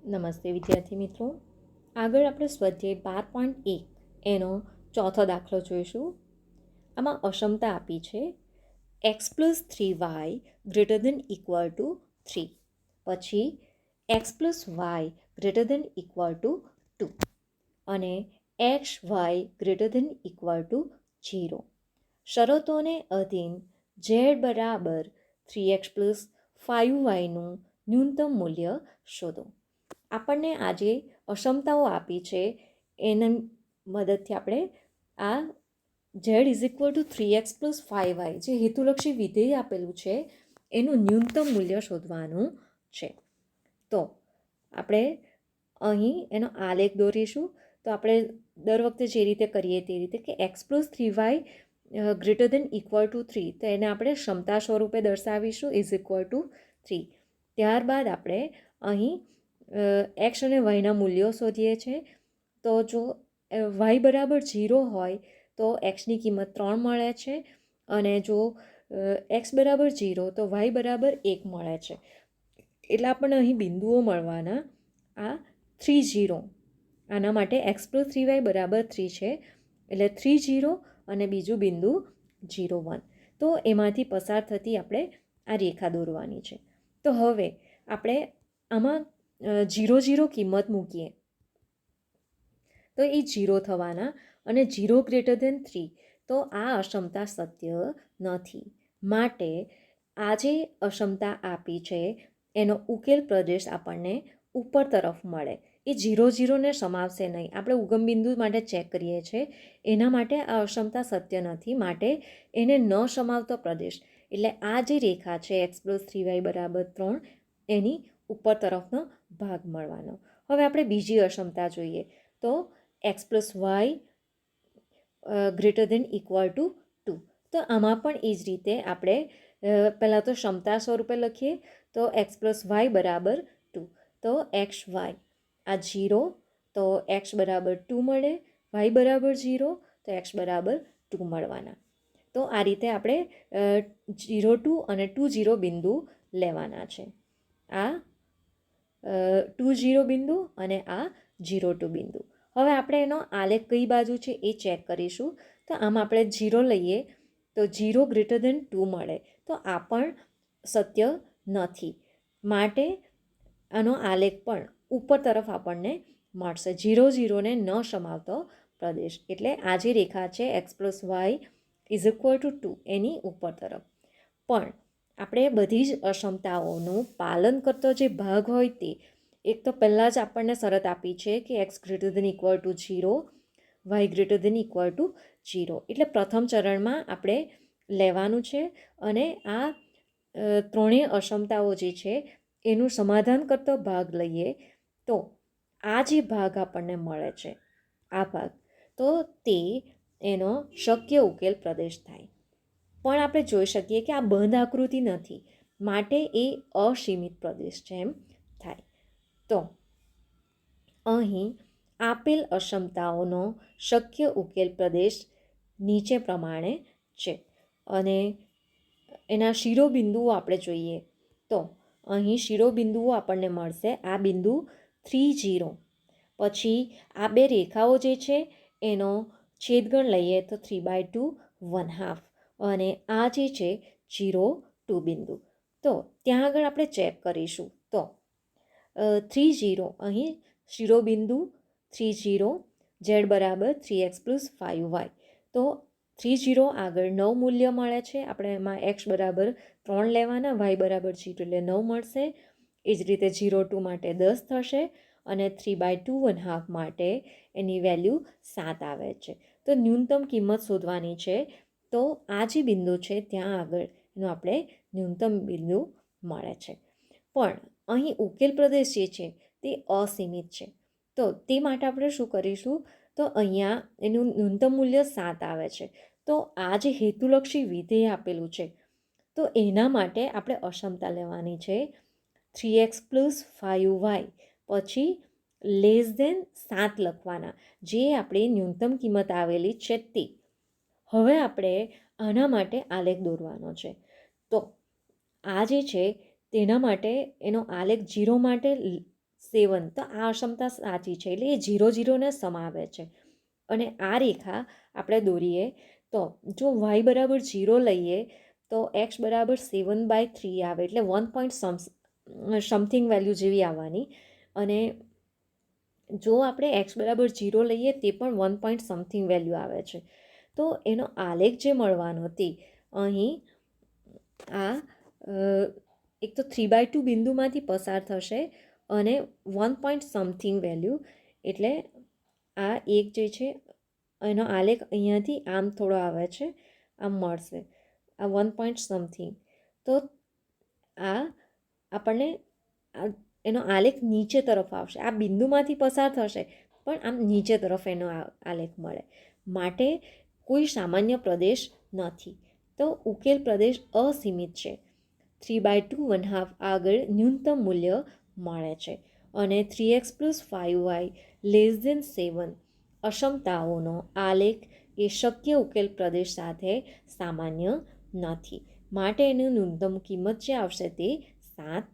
નમસ્તે વિદ્યાર્થી મિત્રો. આગળ આપણે સ્વાધ્યાય 12.1 એનો ચોથો દાખલો જોઈશું. આમાં અક્ષમતા આપી છે x+3y > 3, પછી x+y > 2 અને xy > 0. શરતોને અધીન z બરાબર 3x + 5yનું ન્યૂનતમ મૂલ્ય શોધો. આપણને આજે અક્ષમતાઓ આપી છે એના મદદથી આપણે આ z = 3x + 5y જે હેતુલક્ષી વિધેય આપેલું છે એનું ન્યૂનતમ મૂલ્ય શોધવાનું છે. તો આપણે અહીં એનો આલેખ દોરીશું. તો આપણે દર વખતે જે રીતે કરીએ તે રીતે કે x+3y > 3, તો એને આપણે ક્ષમતા સ્વરૂપે દર્શાવીશું = 3. ત્યારબાદ આપણે અહીં એક્સ અને વાયના મૂલ્યો શોધીએ છીએ. તો જો વાય બરાબર 0 હોય તો એક્સની કિંમત 3 મળે છે, અને જો એક્સ બરાબર 0 તો વાય બરાબર 1 મળે છે. એટલે આપણને અહીં બિંદુઓ મળવાના આ 3 0. આના માટે x+3y = 3 છે, એટલે 3 0 અને બીજું બિંદુ 0 1. તો એમાંથી પસાર થતી આપણે આ રેખા દોરવાની છે. તો હવે આપણે આમાં 0 0 કિંમત મૂકીએ તો એ 0 થવાના, અને 0 > 3 તો આ અક્ષમતા સત્ય નથી. માટે આ જે અક્ષમતા આપી છે એનો ઉકેલ પ્રદેશ આપણને ઉપર તરફ મળે. એ 0 0 ને સમાવશે નહીં. આપણે ઉગમ બિંદુ માટે ચેક કરીએ છીએ, એના માટે આ અક્ષમતા સત્ય નથી. માટે એને ન સમાવતો પ્રદેશ એટલે આ જે રેખા છે x+3y = 3 એની ઉપર તરફનો ભાગ મળવાનો. હવે આપણે બીજી અક્ષમતા જોઈએ. તો x+y > 2. તો આમાં પણ એ જ રીતે આપણે પહેલાં તો ક્ષમતા સ્વરૂપે લખીએ. તો x+y = 2. તો xy આ 0, તો x બરાબર 2 મળે, y બરાબર 0 તો x બરાબર 2 મળવાના. તો આ રીતે આપણે 0 2 અને 2 0 બિંદુ લેવાના છે. આ 2 0 બિંદુ અને આ 0 2 બિંદુ. હવે આપણે એનો આલેખ કઈ બાજુ છે એ ચેક કરીશું. તો આમાં આપણે 0 લઈએ તો 0 > 2 મળે. તો આ પણ સત્ય નથી. માટે આનો આલેખ પણ ઉપર તરફ આપણને મળશે. 0 0 ને ન સમાવતો પ્રદેશ એટલે આ જે રેખા છે x+y = 2 એની ઉપર તરફ. પણ આપણે બધી જ અક્ષમતાઓનું પાલન કરતો જે ભાગ હોય તે એક તો પહેલાં જ આપણને શરત આપી છે કે x > 0, y > 0. એટલે પ્રથમ ચરણમાં આપણે લેવાનું છે, અને આ ત્રણેય અક્ષમતાઓ જે છે એનું સમાધાન કરતો ભાગ લઈએ તો આ જે ભાગ આપણને મળે છે આ ભાગ, તો તે એનો શક્ય ઉકેલ પ્રદેશ થાય. પણ આપણે જોઈ શકીએ કે આ બંધ આકૃતિ નથી, માટે એ અસીમિત પ્રદેશ છે એમ થાય. તો અહીં આપેલ અક્ષમતાઓનો શક્ય ઉકેલ પ્રદેશ નીચે પ્રમાણે છે. અને એના શિરોબિંદુઓ આપણે જોઈએ તો અહીં શિરોબિંદુઓ આપણને મળશે. આ બિંદુ 3 0, પછી આ બે રેખાઓ જે છે એનો છેદગણ લઈએ તો 3/2 1/2, અને આ જે છે 0 2 બિંદુ. તો ત્યાં આગળ આપણે ચેક કરીશું. તો 3 0 અહીં શિરોબિંદુ 3 0, z બરાબર 3x + 5y. તો 3 0 આગળ 9 મૂલ્ય મળે છે. આપણે એમાં x બરાબર 3 લેવાના, y બરાબર 0 એટલે 9 મળશે. એ જ રીતે 0 2 માટે 10 થશે, અને 3/2 1/2 માટે એની વેલ્યુ 7 આવે છે. તો ન્યૂનતમ કિંમત શોધવાની છે. તો આ જે બિંદુ છે ત્યાં આગળ એનું આપણે ન્યૂનતમ બિંદુ મળે છે. પણ અહીં ઉકેલ પ્રદેશ જે છે તે અસીમિત છે. તો તે માટે આપણે શું કરીશું? તો અહીંયા એનું ન્યૂનતમ મૂલ્ય 7 આવે છે. તો આ જે હેતુલક્ષી વિધેય આપેલું છે તો એના માટે આપણે અક્ષમતા લેવાની છે 3x + 5y, પછી <<7 લખવાના, જે આપણી ન્યૂનતમ કિંમત આવેલી છે તે. હવે આપણે આના માટે આલેખ દોરવાનો છે. તો આ જે છે તેના માટે એનો આલેખ 0 માટે 7, તો આ અક્ષમતા સાચી છે, એટલે એ 0 0ને સમાવે છે. અને આ રેખા આપણે દોરીએ તો જો y બરાબર 0 લઈએ તો x બરાબર 7/3 આવે, એટલે 1 સમથિંગ વેલ્યુ જેવી આવવાની. અને જો આપણે x બરાબર 0 લઈએ તે પણ 1 સમથિંગ વેલ્યુ આવે છે. તો એનો આલેખ જે મળવાનો તે અહીં આ એક તો 3/2 બિંદુમાંથી પસાર થશે અને 1 સમથિંગ વેલ્યુ, એટલે આ એક જે છે એનો આલેખ અહીંયાથી આમ થોડો આવે છે, આમ મળશે આ 1 સમથિંગ. તો આ આપણને એનો આલેખ નીચે તરફ આવશે, આ બિંદુમાંથી પસાર થશે પણ આમ નીચે તરફ એનો આલેખ મળે. માટે કોઈ સામાન્ય પ્રદેશ નથી, તો ઉકેલ પ્રદેશ અસીમિત છે. 3/2 1/2 આગળ ન્યૂનતમ મૂલ્ય મળે છે. અને 3x + 5y < 7 અક્ષમતાઓનો આલેખ એ શક્ય ઉકેલ પ્રદેશ સાથે સામાન્ય નથી, માટે એનું ન્યૂનતમ કિંમત જે આવશે તે 7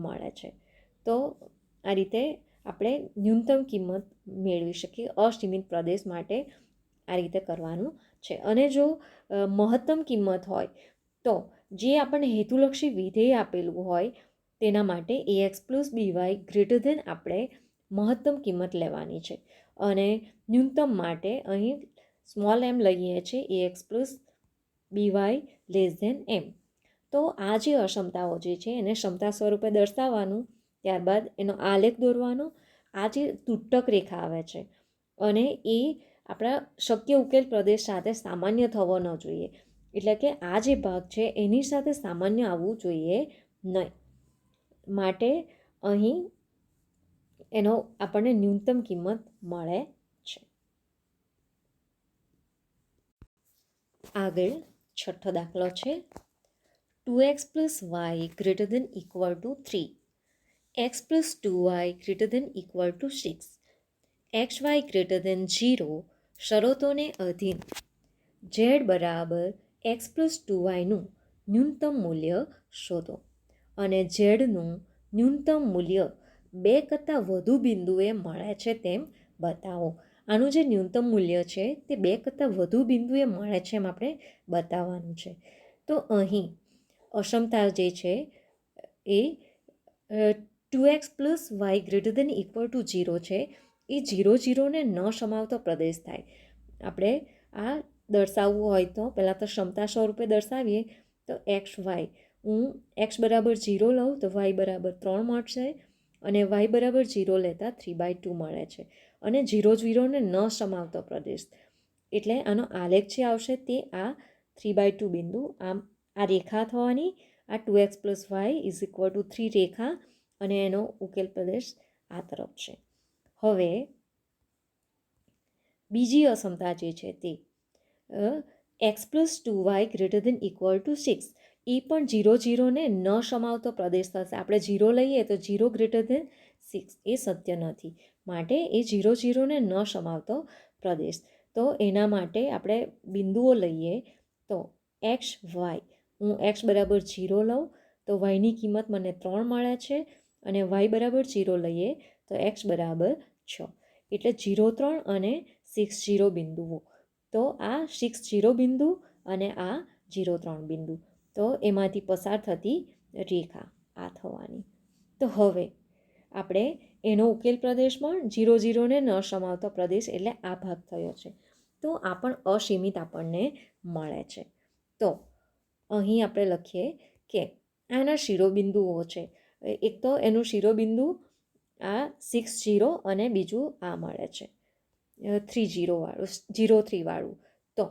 મળે છે. તો આ રીતે આપણે ન્યૂનતમ કિંમત મેળવી શકીએ અસીમિત પ્રદેશ માટે. આ રીતે કરવાનું છે. અને જો મહત્તમ કિંમત હોય તો જે આપણને હેતુલક્ષી વિધેય આપેલું હોય તેના માટે ax + by < આપણે મહત્તમ કિંમત લેવાની છે. અને ન્યૂનતમ માટે અહીં m લઈએ છીએ, ax + by m. તો આ જે અક્ષમતાઓ જે છે એને ક્ષમતા સ્વરૂપે દર્શાવવાનું, ત્યારબાદ એનો આલેખ દોરવાનો. આ જે તૂટક રેખા આવે છે અને એ આપણા શક્ય ઉકેલ પ્રદેશ સાથે સામાન્ય થવો ન જોઈએ, એટલે કે આ જે ભાગ છે એની સાથે સામાન્ય આવવું જોઈએ નહીં. માટે અહીં એનો આપણને ન્યૂનતમ કિંમત મળે છે. આગળ છઠ્ઠો દાખલો છે 2x + y > 3, x + 2y > 6, xy < 0 શરતોને અધીન z બરાબર x + 2yનું ન્યૂનતમ મૂલ્ય શોધો. અને ઝેડનું ન્યૂનતમ મૂલ્ય 2 કરતાં વધુ બિંદુએ મળે છે તેમ બતાવો. આનું જે ન્યૂનતમ મૂલ્ય છે તે 2 કરતાં વધુ બિંદુએ મળે છે એમ આપણે બતાવવાનું છે. તો અહીં અક્ષમતા જે છે એ 2x + y > 0 છે, એ 0 0ને ન સમાવતો પ્રદેશ થાય. આપણે આ દર્શાવવું હોય તો પહેલાં તો ક્ષમતા સ્વરૂપે દર્શાવીએ તો એક્સ વાય, હું x બરાબર 0 લઉં તો y બરાબર 3 મળશે, અને y બરાબર 0 લેતા 3/2 મળે છે. અને 0 0ને ન સમાવતો પ્રદેશ, એટલે આનો આલેખ જે આવશે તે આ 3/2 બિંદુ, આમ આ રેખા થવાની, આ 2x + y = 3 રેખા, અને એનો ઉકેલ પ્રદેશ આ તરફ છે. હવે બીજી અક્ષમતા જે છે તે x + 2y > 6, એ પણ 0 0ને ન સમાવતો પ્રદેશ થશે. આપણે 0 લઈએ તો 0 < 6 એ સત્ય નથી, માટે એ 0 0ને ન સમાવતો પ્રદેશ. તો એના માટે આપણે બિંદુઓ લઈએ તો એક્સ વાય, હું x બરાબર 0 લઉં તો yની કિંમત મને 3 મળે છે, અને y બરાબર 0 લઈએ તો x બરાબર 6, એટલે 0 3 અને 6 0 બિંદુઓ. તો આ 6 0 બિંદુ અને આ 0 3 બિંદુ, તો એમાંથી પસાર થતી રેખા આ થવાની. તો હવે આપણે એનો ઉકેલ પ્રદેશ પણ 0 0ને ન સમાવતો પ્રદેશ, એટલે આ ભાગ થયો છે. તો આ પણ અસીમિત આપણને મળે છે. તો અહીં આપણે લખીએ કે આના શિરોબિંદુઓ છે. એક તો એનું શિરોબિંદુ આ 6 0 અને બીજું આ મળે છે 3 0 વાળું, 0 3 વાળું. તો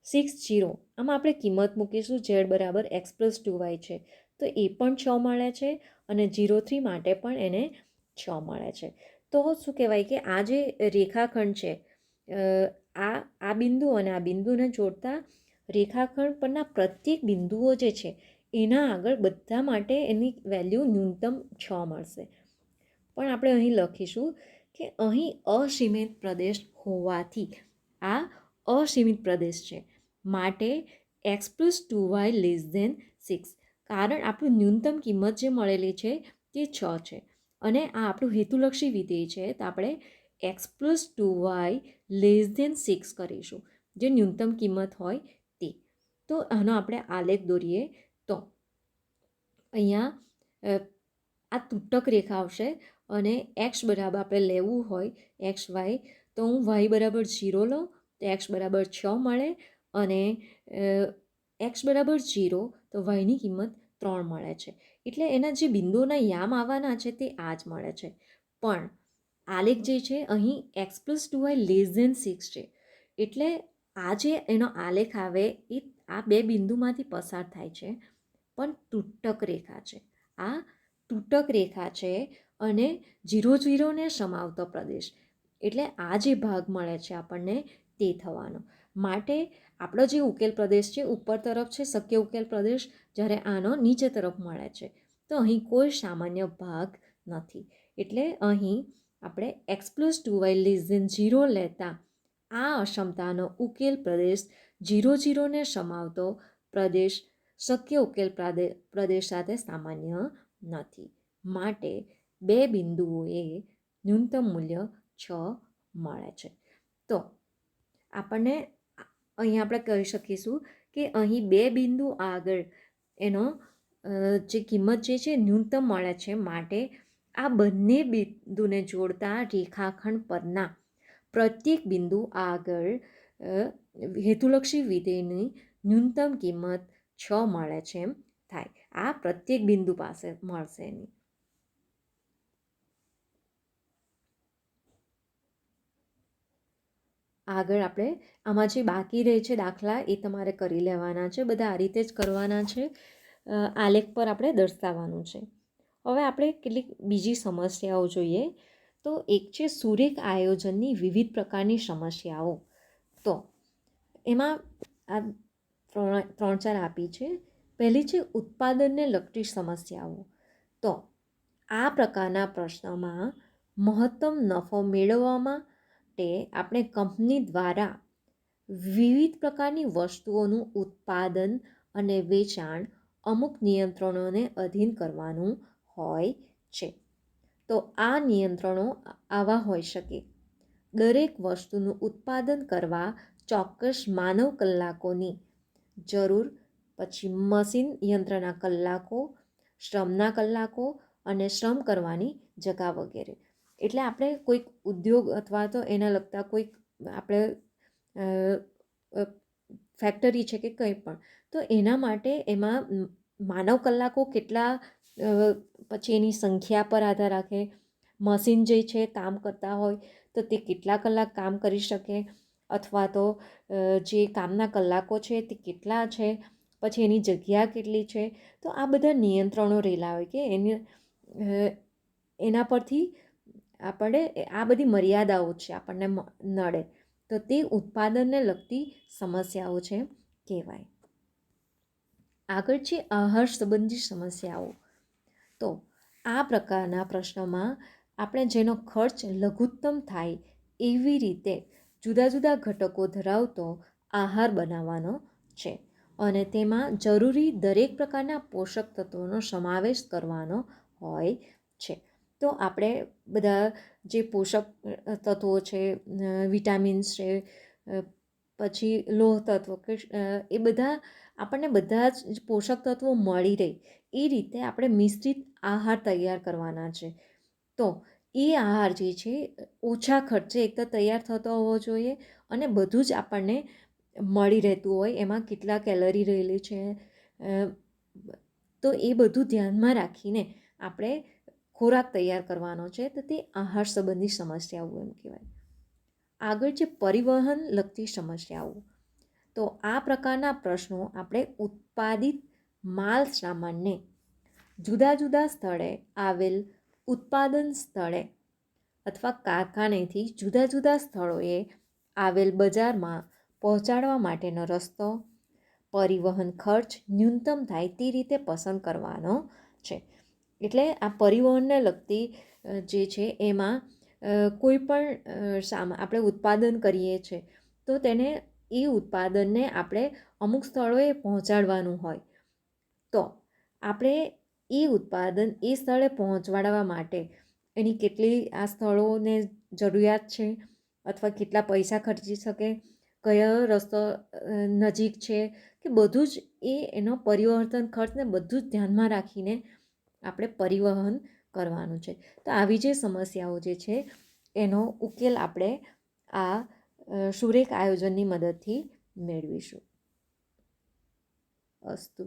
6 0 આમાં આપણે કિંમત મૂકીશું, z બરાબર x + 2y છે, તો એ પણ 6 મળે છે, અને 0 3 માટે પણ એને 6 મળે છે. તો શું કહેવાય કે આ જે રેખાખંડ છે, આ બિંદુ અને આ બિંદુને જોડતા રેખાખંડ પરના પ્રત્યેક બિંદુઓ જે છે એના આગળ બધા માટે એની વેલ્યુ ન્યૂનતમ 6 મળશે. પણ આપણે અહીં લખીશું કે અહીં અસીમિત પ્રદેશ હોવાથી આ અસીમિત પ્રદેશ છે, માટે x + 2y < 6, કારણ આપણું ન્યૂનતમ કિંમત જે મળેલી છે તે 6 છે, અને આ આપણું હેતુલક્ષી વિધેય છે, તો આપણે x+2y <6 કરીશું, જે ન્યૂનતમ કિંમત હોય તે. તો આનો આપણે આલેખ દોરીએ તો અહીંયા આ તૂટક રેખા આવશે અને એક્સ બરાબર આપણે લેવું હોય એક્સ વાય, તો હું વાય બરાબર 0 લઉં તો એક્સ બરાબર 6 મળે, અને એક્સ બરાબર 0 તો વાયની કિંમત 3 મળે છે. એટલે એના જે બિંદુઓના યામ આવવાના છે તે આ જ મળે છે. પણ આલેખ જે છે અહીં x+2y <6 છે, એટલે આ જે એનો આલેખ આવે એ આ બે બિંદુમાંથી પસાર થાય છે, પણ તૂટક રેખા છે. આ તૂટક રેખા છે અને 0,0ને સમાવતો પ્રદેશ, એટલે આ જે ભાગ મળે છે આપણને તે થવાનો. માટે આપણો જે ઉકેલ પ્રદેશ છે ઉપર તરફ છે શક્ય ઉકેલ પ્રદેશ, જ્યારે આનો નીચે તરફ મળે છે. તો અહીં કોઈ સામાન્ય ભાગ નથી, એટલે અહીં આપણે x+2y < 0 લેતા આ અક્ષમતાનો ઉકેલ પ્રદેશ 0,0ને સમાવતો પ્રદેશ શક્ય ઉકેલ પ્રદેશ સાથે સામાન્ય નથી. માટે બે બિંદુઓએ ન્યૂનતમ મૂલ્ય 6 મળે છે. તો આપણને અહીં આપણે કહી શકીશું કે અહીં બે બિંદુ આગળ એનો જે કિંમત જે છે ન્યૂનતમ મળે છે. માટે આ બંને બિંદુને જોડતા રેખાખંડ પરના પ્રત્યેક બિંદુ આગળ હેતુલક્ષી વિધેયની ન્યૂનતમ કિંમત 6 મળે છે એમ થાય. આ પ્રત્યેક બિંદુ પાસે મળશે એની. આગળ આપણે આમાં જે બાકી રહે છે દાખલા એ તમારે કરી લેવાના છે, બધા આ રીતે જ કરવાના છે. આલેખ પર આપણે દર્શાવવાનું છે. હવે આપણે કેટલીક બીજી સમસ્યાઓ જોઈએ. તો એક છે સુરેખ આયોજનની વિવિધ પ્રકારની સમસ્યાઓ. તો એમાં આ 3-4 આપી છે. પહેલી છે ઉત્પાદનને લગતી સમસ્યાઓ. તો આ પ્રકારના પ્રશ્નમાં મહત્તમ નફો મેળવવામાં તે આપણે કંપની દ્વારા વિવિધ પ્રકારની વસ્તુઓનું ઉત્પાદન અને વેચાણ અમુક નિયંત્રણોને અધીન કરવાનું હોય છે. તો આ નિયંત્રણો આવા હોઈ શકે: દરેક વસ્તુનું ઉત્પાદન કરવા ચોક્કસ માનવ કલાકોની જરૂર, પછી મશીન યંત્રના કલાકો, શ્રમના કલાકો અને શ્રમ કરવાની જગા વગેરે. એટલે આપણે કોઈક ઉદ્યોગ અથવા તો એના લગતા કોઈક આપણે ફેક્ટરી છે કે કંઈ પણ, તો એના માટે એમાં માનવ કલાકો કેટલા, પછી એની સંખ્યા પર આધાર રાખે. મશીન જે છે કામ કરતા હોય તો તે કેટલા કલાક કામ કરી શકે, અથવા તો જે કામના કલાકો છે તે કેટલા છે, પછી એની જગ્યા કેટલી છે. તો આ બધા નિયંત્રણો રહેલા હોય કે એના પરથી આપણે આ બધી મર્યાદાઓ છે આપણને નડે, તો તે ઉત્પાદનને લગતી સમસ્યાઓ છે કહેવાય. આગળ છે આહાર સંબંધી સમસ્યાઓ. તો આ પ્રકારના પ્રશ્નોમાં આપણે જેનો ખર્ચ લઘુત્તમ થાય એવી રીતે જુદા જુદા ઘટકો ધરાવતો આહાર બનાવવાનો છે, અને તેમાં જરૂરી દરેક પ્રકારના પોષક તત્વોનો સમાવેશ કરવાનો હોય છે. તો આપણે બધા જે પોષક તત્વો છે, વિટામિન્સ છે, પછી લોહ તત્વો કે એ બધા આપણને બધા જ પોષક તત્વો મળી રહે એ રીતે આપણે મિશ્રિત આહાર તૈયાર કરવાના છે. તો એ આહાર જે છે ઓછા ખર્ચે એક તો તૈયાર થતો હોવો જોઈએ, અને બધું જ આપણને મળી રહેતું હોય, એમાં કેટલા કેલરી રહેલી છે, તો એ બધું ધ્યાનમાં રાખીને આપણે ખોરાક તૈયાર કરવાનો છે. તો તે આહાર સંબંધી સમસ્યાઓ એમ કહેવાય. આગળ છે પરિવહન લગતી સમસ્યાઓ. તો આ પ્રકારના પ્રશ્નો આપણે ઉત્પાદિત માલ સામાનને જુદા જુદા સ્થળે આવેલ ઉત્પાદન સ્થળે અથવા કારખાનેથી જુદા જુદા સ્થળોએ આવેલ બજારમાં પહોંચાડવા માટેનો રસ્તો, પરિવહન ખર્ચ ન્યૂનતમ થાય તે રીતે પસંદ કરવાનો છે. એટલે આ પરિવહનને લગતી જે છે એમાં કોઈ પણ આપણે ઉત્પાદન કરીએ છીએ તો તેને એ ઉત્પાદનને આપણે અમુક સ્થળોએ પહોંચાડવાનું હોય, તો આપણે એ ઉત્પાદન એ સ્થળે પહોંચાડવા માટે એની કેટલી આ સ્થળોને જરૂરિયાત છે અથવા કેટલા પૈસા ખર્ચી શકે, કયો રસ્તો નજીક છે, કે બધું જ એનો પરિવર્તન ખર્ચને બધું જ ધ્યાનમાં રાખીને આપણે પરિવહન કરવાનું છે. તો આવી જે સમસ્યાઓ જે છે એનો ઉકેલ આપણે આ સુરેખ આયોજનની મદદથી મેળવીશું. અસ્તુ.